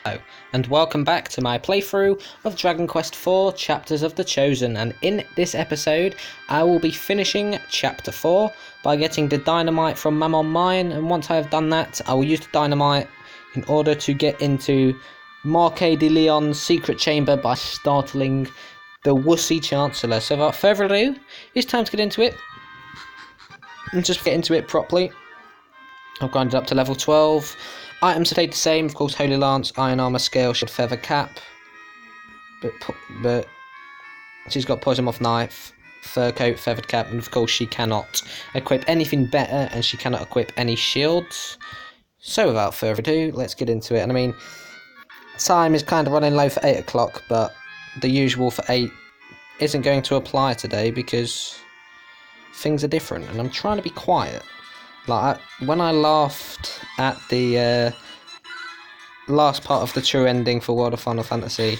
Hello, and welcome back to my playthrough of Dragon Quest IV Chapters of the Chosen, and in this episode I will be finishing Chapter 4 by getting the dynamite from Mammon Mine, and once I have done that I will use the dynamite in order to get into Marquis de Leon's secret chamber by startling the wussy Chancellor. So without further ado, it's time to get into it, and just get into it properly. I've grinded up to level 12. Items stayed the same, of course, Holy Lance, Iron Armour, Scale, Shield, Feather, Cap. But she's got Poison Moth Knife, Fur Coat, Feathered Cap, and of course she cannot equip anything better, and she cannot equip any shields. So without further ado, let's get into it. And I mean, time is kind of running low for 8 o'clock, but the usual for 8 isn't going to apply today because things are different, and I'm trying to be quiet. Like, when I laughed at the last part of the true ending for World of Final Fantasy,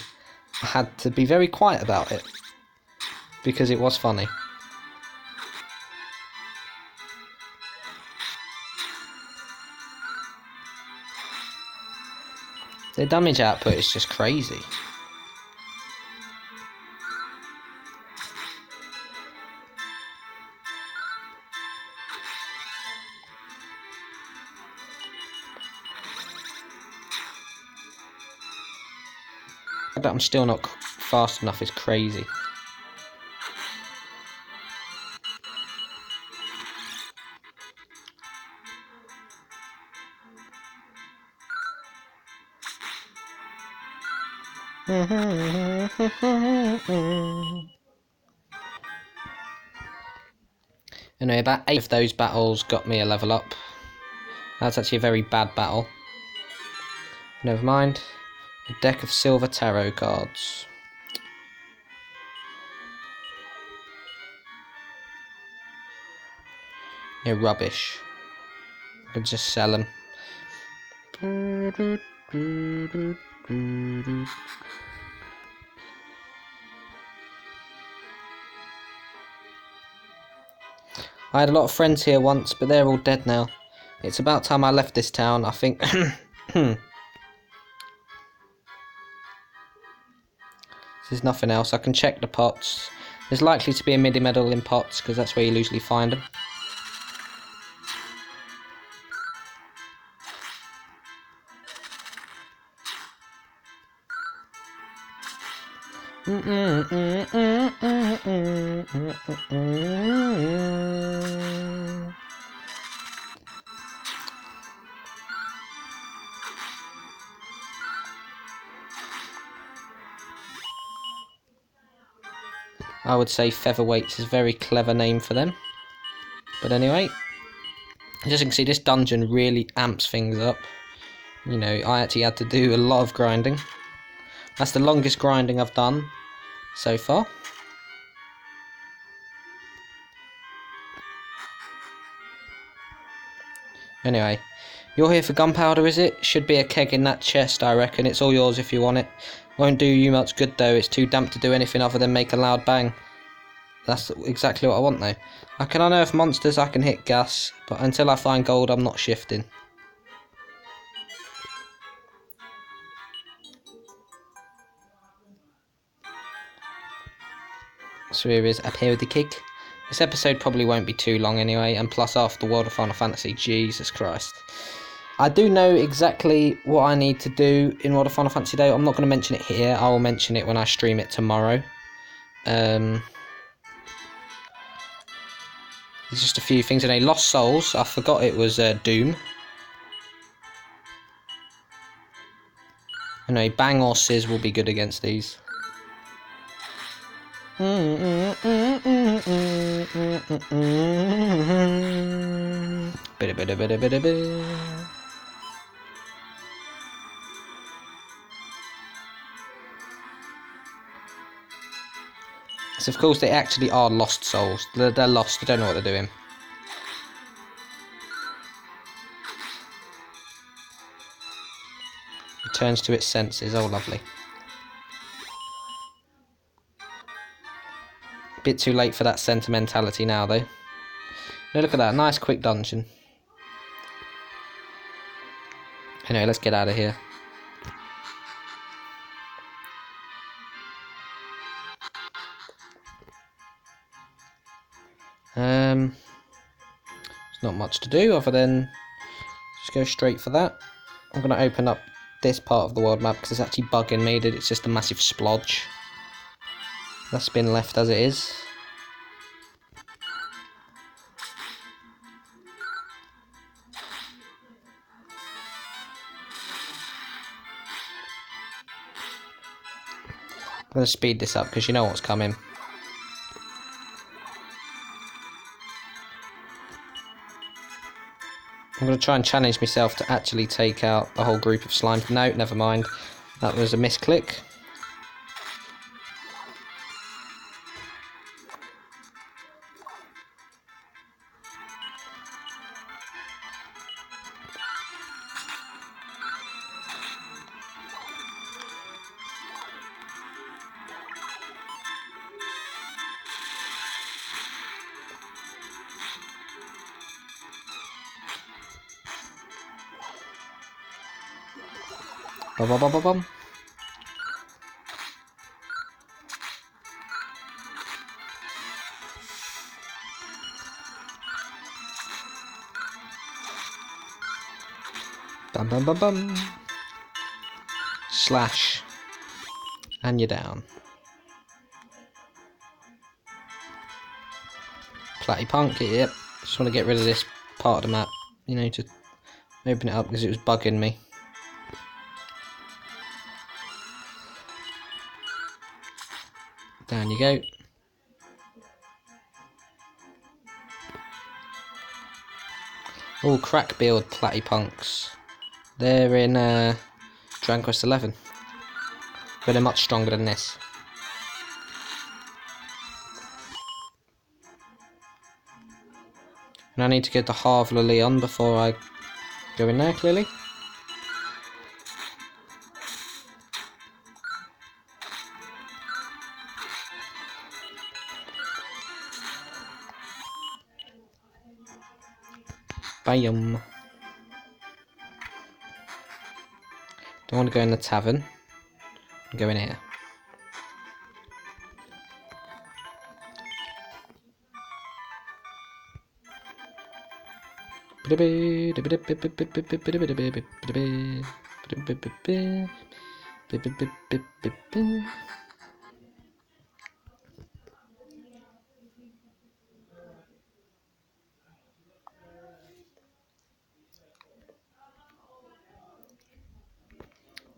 I had to be very quiet about it, because it was funny. The damage output is just crazy. That I'm still not fast enough is crazy. Anyway, about 8 of those battles got me a level up. That's actually a very bad battle. Never mind. A deck of silver tarot cards. They're rubbish. I could just sell them. I had a lot of friends here once, but they're all dead now. It's about time I left this town, I think. There's nothing else. I can check the pots. There's likely to be a midi medal in pots, because that's where you usually find them. I would say featherweights is a very clever name for them. But anyway, as you can see, this dungeon really amps things up. You know, I actually had to do a lot of grinding. That's the longest grinding I've done so far. Anyway, you're here for gunpowder, is it? Should be a keg in that chest, I reckon. It's all yours if you want it. Won't do you much good though, it's too damp to do anything other than make a loud bang. That's exactly what I want though. I can unearth monsters, I can hit gas, but until I find gold I'm not shifting. So here is a pair of the keg. This episode probably won't be too long anyway, and plus after World of Final Fantasy, Jesus Christ. I do know exactly what I need to do in World of Final Fantasy though. I'm not going to mention it here, I will mention it when I stream it tomorrow. There's just a few things. Anyway, Lost Souls, I forgot it was Doom. Anyway, Bang or Sizz will be good against these. So of course they actually are lost souls. They're lost, they don't know what they're doing. Returns to its senses, oh lovely. Bit too late for that sentimentality now though. Now look at that, nice quick dungeon. Anyway, let's get out of here. much to do other than just go straight for that. I'm going to open up this part of the world map because it's actually bugging me that it's just a massive splodge that's been left as it is. I'm going to speed this up because you know what's coming. I'm going to try and challenge myself to actually take out the whole group of slime. No, never mind. That was a misclick. Bum, bum, bum, bum, bum. Bum, bum, bum, bum. Slash. And you're down. Platypunk, yep. Just want to get rid of this part of the map, you know, to open it up because it was bugging me. Down you go. All crack build Platypunks. They're in Dragon Quest 11. But they're much stronger than this. And I need to get to Havla Leon before I go in there, clearly. Bam. Don't want to go in the tavern. Go in here.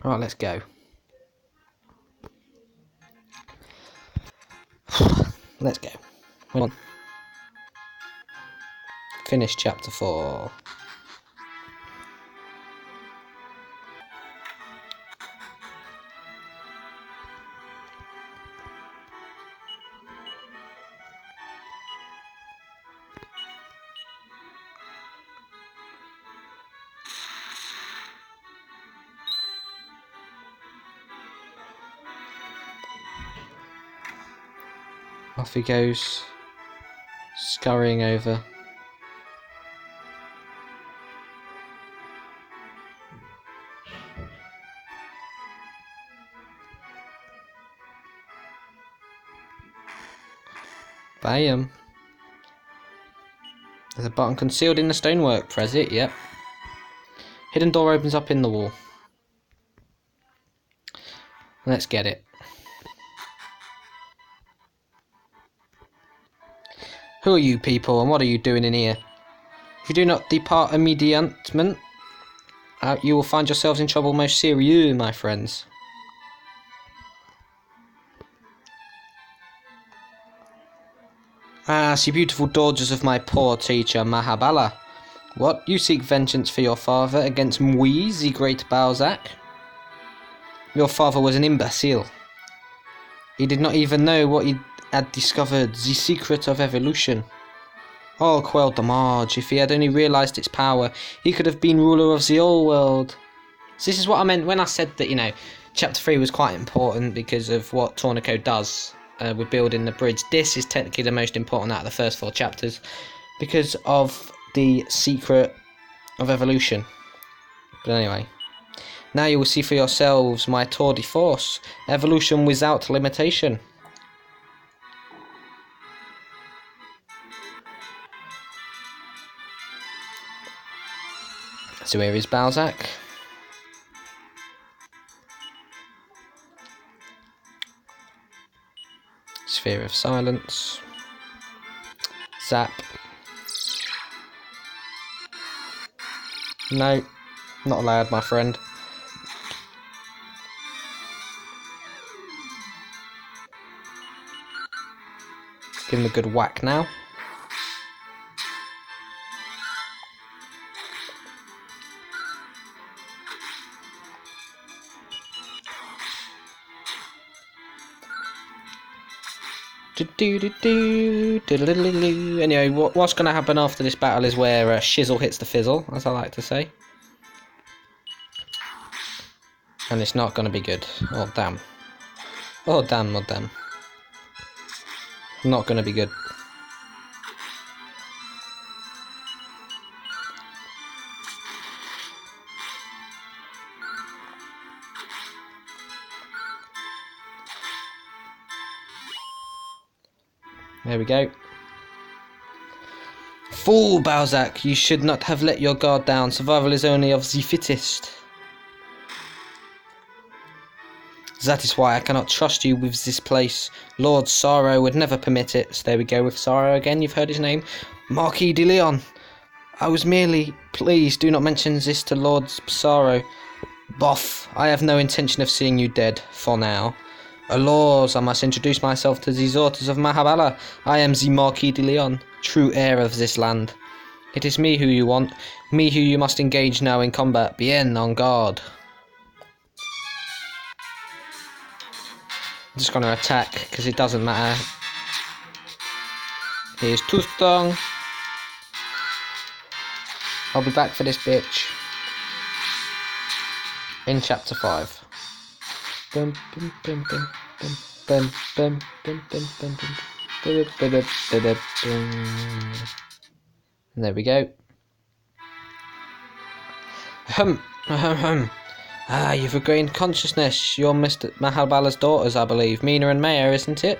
Right, let's go. Let's go. Come on. Finish chapter 4. Off he goes, scurrying over. Bam. There's a button concealed in the stonework. Press it, yep. Hidden door opens up in the wall. Let's get it. Who are you people and what are you doing in here? If you do not depart immediately, you will find yourselves in trouble most serious, my friends. Ah, ye beautiful daughters of my poor teacher, Mahabala. What, you seek vengeance for your father against me, the great Balzac? Your father was an imbecile. He did not even know what he had discovered, the secret of evolution. All quelled the Marge. If he had only realised its power, he could have been ruler of the whole world. So this is what I meant when I said that, you know, chapter 3 was quite important because of what Tornico does with building the bridge. This is technically the most important out of the first 4 chapters because of the secret of evolution. But anyway, now you will see for yourselves my tour de force, evolution without limitation. So here is Balzac. Sphere of Silence. Zap. No, not allowed, my friend. Give him a good whack now. Anyway, what's going to happen after this battle is where shizzle hits the fizzle, as I like to say. And it's not going to be good. Oh, damn. Oh, damn, oh, damn. Not going to be good. There we go. Fool, Balzac! You should not have let your guard down. Survival is only of the fittest. That is why I cannot trust you with this place. Lord Sorrow would never permit it. So there we go with Sorrow again. You've heard his name. Marquis de Leon. I was merely... Please, do not mention this to Lord Sorrow. Boff, I have no intention of seeing you dead, for now. Alas, I must introduce myself to the daughters of Mahabala. I am the Marquis de Leon, true heir of this land. It is me who you want, me who you must engage now in combat. Bien, en garde. I'm just going to attack, because it doesn't matter. Here's Toothtongue. I'll be back for this bitch in chapter 5. Bum, bum, bum, bum, bum, bum, bum, bum, bum, bum. There we go. Ah, you've regained consciousness. You're Mr. Mahabala's daughters, I believe. Meena and Maya, isn't it?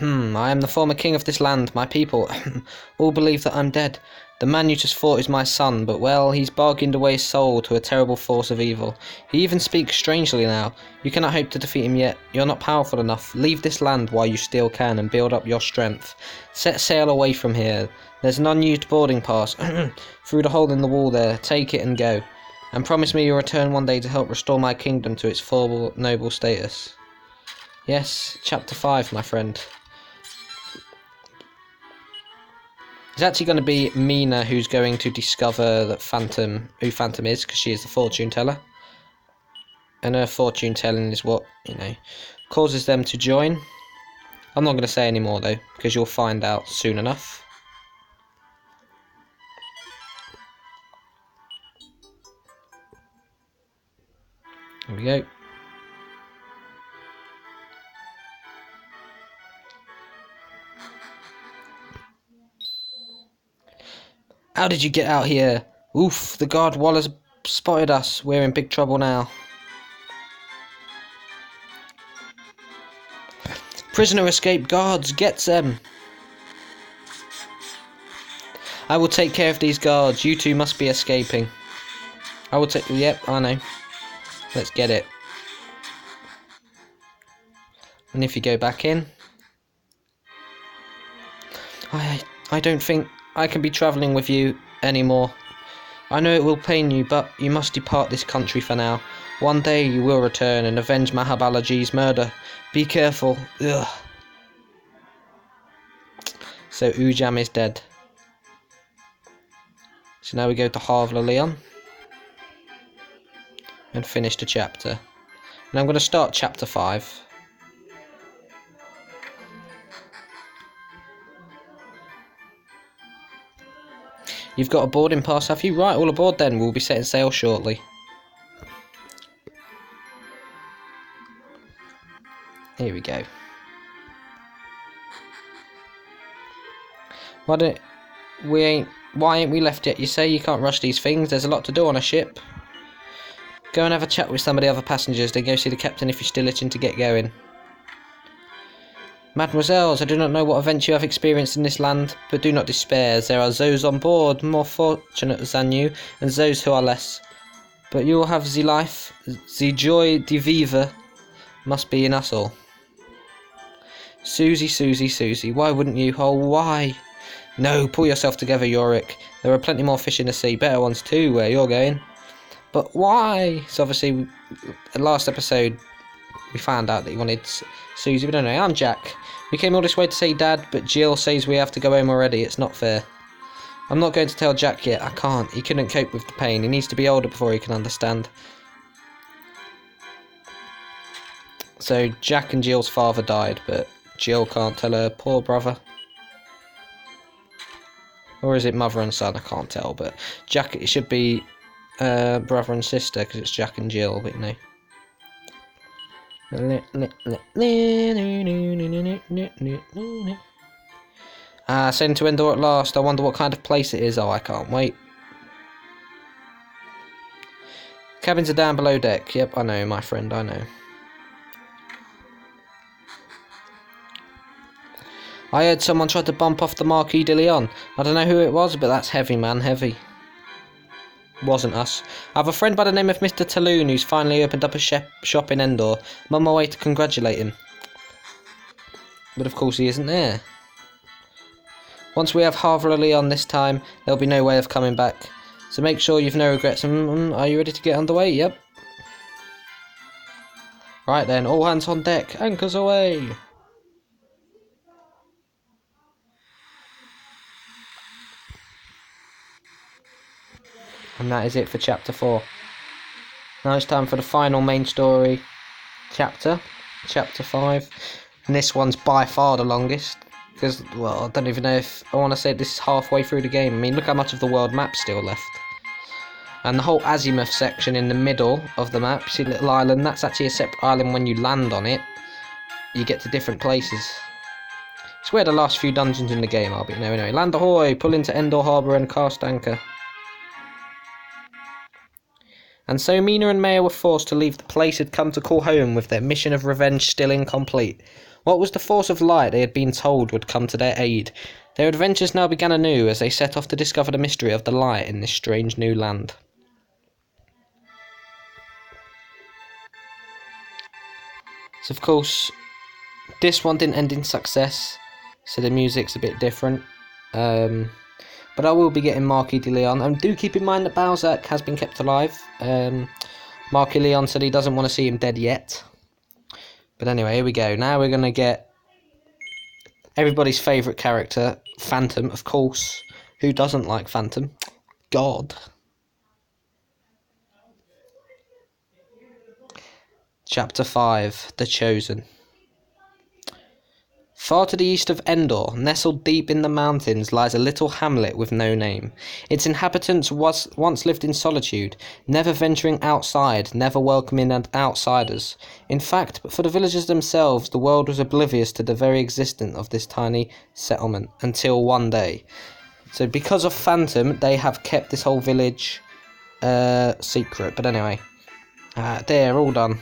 I am the former king of this land. My people all believe that I'm dead. The man you just fought is my son, but well, he's bargained away his soul to a terrible force of evil. He even speaks strangely now. You cannot hope to defeat him yet. You're not powerful enough. Leave this land while you still can and build up your strength. Set sail away from here. There's an unused boarding pass through the hole in the wall there. Take it and go. And promise me you'll return one day to help restore my kingdom to its former noble status. Yes, chapter 5, my friend. It's actually going to be Meena who's going to discover that who Phantom is, because she is the fortune teller. And her fortune telling is what, causes them to join. I'm not going to say any more though, because you'll find out soon enough. There we go. How did you get out here? Oof, the guard wall has spotted us. We're in big trouble now. Prisoner escaped, guards, get them. I will take care of these guards. You two must be escaping. I will take... Yep, I know. Let's get it. And if you go back in... I don't think I can be travelling with you anymore. I know it will pain you, but you must depart this country for now. One day you will return and avenge Mahabalaji's murder. Be careful. Ugh. So Ujam is dead. So now we go to Havre Leon and finish the chapter. And I'm going to start chapter 5. You've got a boarding pass, have you? Right, all aboard then. We'll be setting sail shortly. Here we go. Why ain't we left yet? You say you can't rush these things. There's a lot to do on a ship. Go and have a chat with some of the other passengers. Then go see the captain if you're still itching to get going. Mademoiselles, I do not know what events you have experienced in this land, but do not despair, as there are those on board more fortunate than you, and those who are less. But you will have the life, the joy de vivre must be in us all. Susie, Susie, Susie, why wouldn't you? Oh, why? No, pull yourself together, Yorick. There are plenty more fish in the sea, better ones too, where you're going. But why? So obviously, the last episode, we found out that he wanted Susie, but anyway, I'm Jack. We came all this way to see Dad, but Jill says we have to go home already. It's not fair. I'm not going to tell Jack yet. I can't. He couldn't cope with the pain. He needs to be older before he can understand. So Jack and Jill's father died, but Jill can't tell her poor brother. Or is it mother and son? I can't tell, but Jack, it should be brother and sister, because it's Jack and Jill, but you know. Sailing to Endor at last. I wonder what kind of place it is. Oh, I can't wait. Cabins are down below deck. Yep, I know, my friend, I know. I heard someone tried to bump off the Marquis de Leon. I don't know who it was, but that's heavy, man, heavy. Wasn't us. I have a friend by the name of Mr. Talloon who's finally opened up a shop in Endor. I'm on my way to congratulate him. But of course he isn't there. Once we have Havre Leon this time, there'll be no way of coming back. So make sure you've no regrets. Are you ready to get underway? Yep. Right then, all hands on deck. Anchors away. And that is it for chapter 4. Now it's time for the final main story chapter, chapter 5. And this one's by far the longest. Because, well, I don't even know if I want to say this is halfway through the game. I mean, look how much of the world map's still left. And the whole azimuth section in the middle of the map, see the little island, that's actually a separate island. When you land on it, you get to different places. It's where the last few dungeons in the game are, but anyway, land ahoy, pull into Endor Harbour and cast anchor. And so Meena and Maya were forced to leave the place they'd come to call home, with their mission of revenge still incomplete. What was the force of light they had been told would come to their aid? Their adventures now began anew as they set off to discover the mystery of the light in this strange new land. So of course, this one didn't end in success, so the music's a bit different. But I will be getting Marquis de Leon. And do keep in mind that Balzac has been kept alive. Marquis Leon said he doesn't want to see him dead yet. But anyway, here we go. Now we're going to get everybody's favourite character, Phantom, of course. Who doesn't like Phantom? God. Chapter 5, The Chosen. Far to the east of Endor, nestled deep in the mountains, lies a little hamlet with no name. Its inhabitants once lived in solitude, never venturing outside, never welcoming outsiders. In fact, but for the villagers themselves, the world was oblivious to the very existence of this tiny settlement, until one day. So because of Phantom, they have kept this whole village secret. But anyway, there, all done.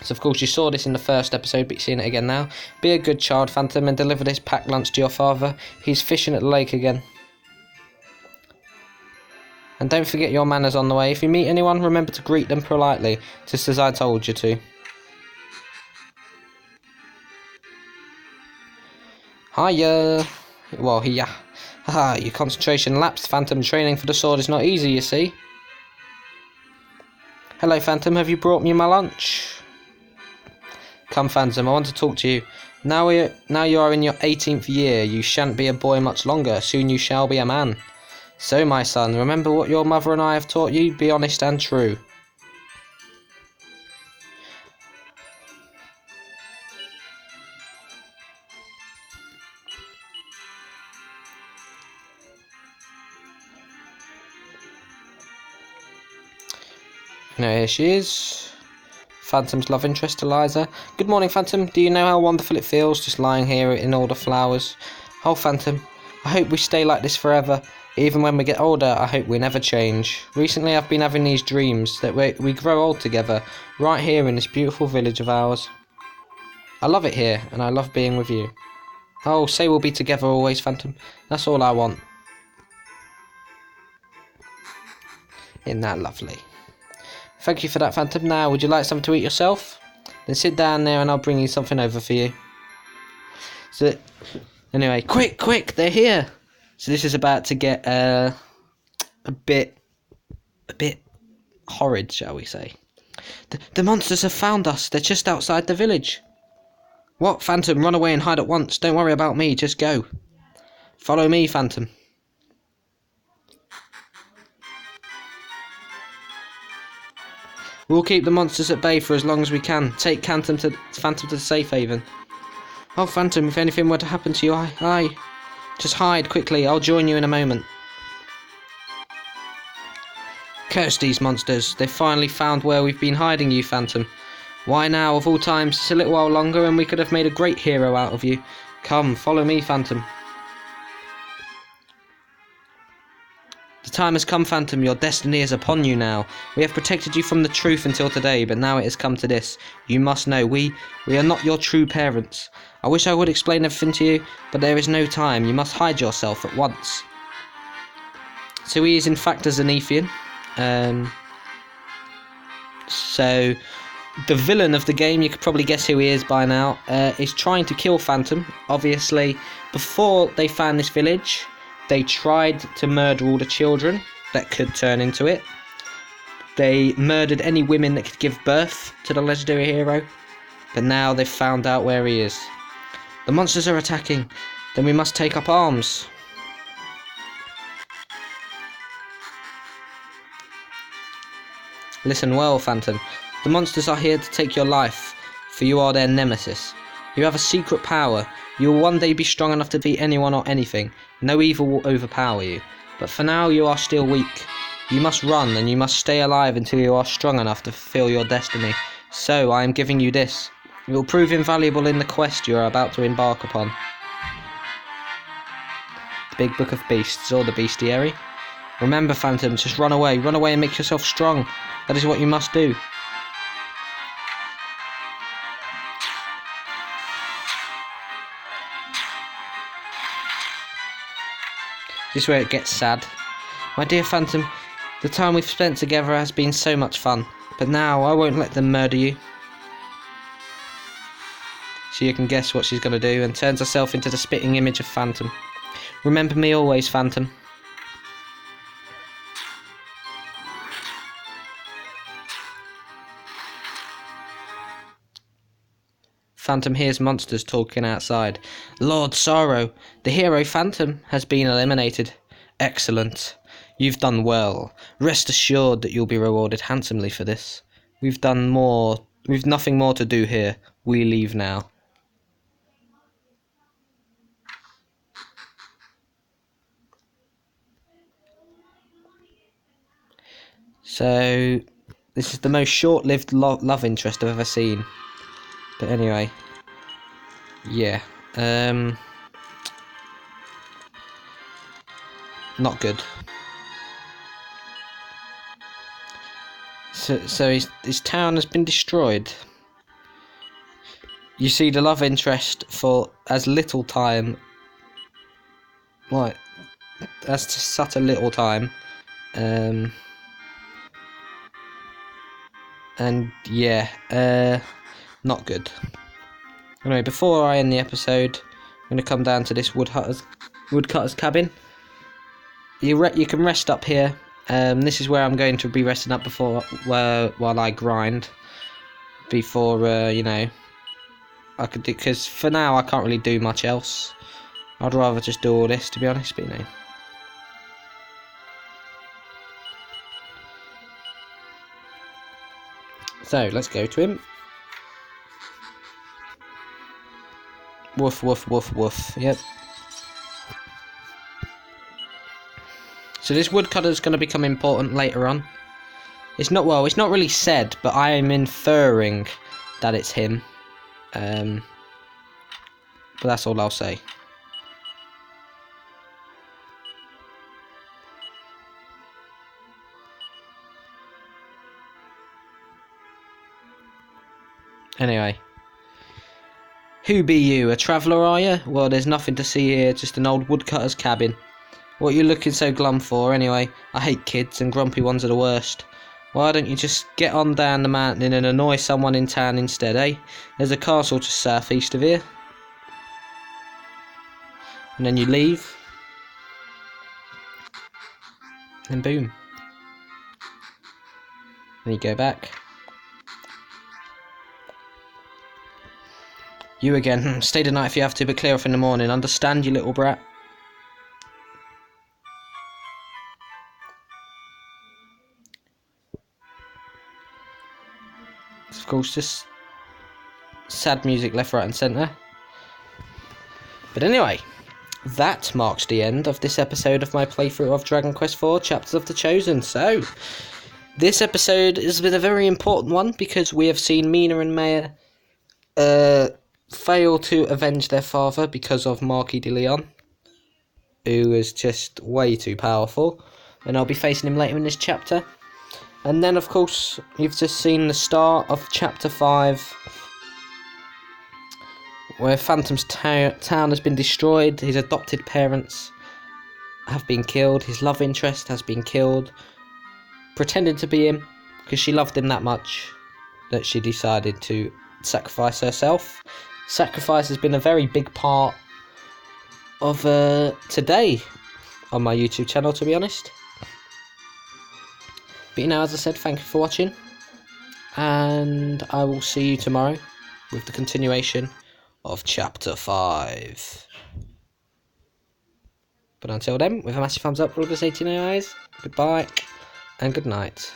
So of course you saw this in the first episode, but you're seeing it again now. Be a good child, Phantom, and deliver this packed lunch to your father. He's fishing at the lake again. And don't forget your manners on the way. If you meet anyone, remember to greet them politely, just as I told you to. Hiya. Well, hiya. Haha, your concentration lapsed, Phantom. Training for the sword is not easy, you see. Hello, Phantom, have you brought me my lunch? Come, Phantom, I want to talk to you. Now you are in your 18th year. You shan't be a boy much longer. Soon you shall be a man. So, my son, remember what your mother and I have taught you. Be honest and true. Now, here she is. Phantom's love interest, Eliza. Good morning, Phantom. Do you know how wonderful it feels just lying here in all the flowers? Oh, Phantom, I hope we stay like this forever. Even when we get older, I hope we never change. Recently, I've been having these dreams that we grow old together, right here in this beautiful village of ours. I love it here, and I love being with you. Oh, say we'll be together always, Phantom. That's all I want. Isn't that lovely? Thank you for that, Phantom. Now, would you like something to eat yourself? Then sit down there and I'll bring you something over for you. So, anyway, quick, they're here. So this is about to get a bit horrid, shall we say. The monsters have found us. They're just outside the village. What, Phantom? Run away and hide at once. Don't worry about me, just go. Follow me, Phantom. We'll keep the monsters at bay for as long as we can. Take Phantom to the safe haven. Oh, Phantom, if anything were to happen to you, I... Just hide quickly. I'll join you in a moment. Curse these monsters. They've finally found where we've been hiding you, Phantom. Why now, of all times? It's a little while longer and we could have made a great hero out of you. Come, follow me, Phantom. The time has come, Phantom. Your destiny is upon you now. We have protected you from the truth until today, but now it has come to this. You must know, we are not your true parents. I wish I would explain everything to you, but there is no time. You must hide yourself at once. So he is in fact a Zenithian. So the villain of the game, you could probably guess who he is by now, is trying to kill Phantom. Obviously, before they found this village, they tried to murder all the children that could turn into it. They murdered any women that could give birth to the legendary hero. But now they've found out where he is. The monsters are attacking. Then we must take up arms. Listen well, Phantom. The monsters are here to take your life, for you are their nemesis. You have a secret power. You will one day be strong enough to defeat anyone or anything. No evil will overpower you. But for now you are still weak. You must run and you must stay alive until you are strong enough to fulfill your destiny. So I am giving you this. It will prove invaluable in the quest you are about to embark upon. The Big Book of Beasts, or the Bestiary. Remember, Phantom, just run away and make yourself strong. That is what you must do. This is where it gets sad. My dear Phantom, the time we've spent together has been so much fun, but now I won't let them murder you. So you can guess what she's going to do, and turns herself into the spitting image of Phantom. Remember me always, Phantom. Phantom hears monsters talking outside. Lord Sorrow, the hero Phantom has been eliminated. Excellent. You've done well. Rest assured that you'll be rewarded handsomely for this. We've nothing more to do here. We leave now. So, this is the most short-lived love interest I've ever seen. But anyway, yeah. Not good. So his town has been destroyed. You see the love interest for as little time, like, as to such a little time, and yeah, not good. Anyway, before I end the episode, I'm going to come down to this woodcutter's cabin. You can rest up here. This is where I'm going to be resting up while I grind. Before you know, I could do, because for now I can't really do much else. I'd rather just do all this, to be honest. But you know. So let's go to him. Woof woof woof woof. Yep. So this woodcutter is going to become important later on. It's not really said, but I am inferring that it's him. But that's all I'll say. Anyway, Who be you, a traveller are you? Well, there's nothing to see here, just an old woodcutter's cabin. What are you looking so glum for, anyway? I hate kids, and grumpy ones are the worst. Why don't you just get on down the mountain and annoy someone in town instead, eh? There's a castle just south east of here. And then you leave. And boom. Then you go back. You again. Stay the night if you have to, but clear off in the morning. Understand, you little brat? Of course, just sad music left, right and centre. But anyway, that marks the end of this episode of my playthrough of Dragon Quest IV Chapters of the Chosen. So, this episode has been a very important one because we have seen Meena and Maya fail to avenge their father because of Marquis de Leon, who is just way too powerful, and I'll be facing him later in this chapter. And then, of course, you've just seen the start of Chapter 5, where Phantom's town has been destroyed, his adopted parents have been killed, his love interest has been killed, pretending to be him, because she loved him that much that she decided to sacrifice herself. Sacrifice has been a very big part of today on my YouTube channel, to be honest. But you know, as I said, thank you for watching, and I will see you tomorrow with the continuation of Chapter 5. But until then, with a massive thumbs up, we'll just say to you guys, goodbye and good night.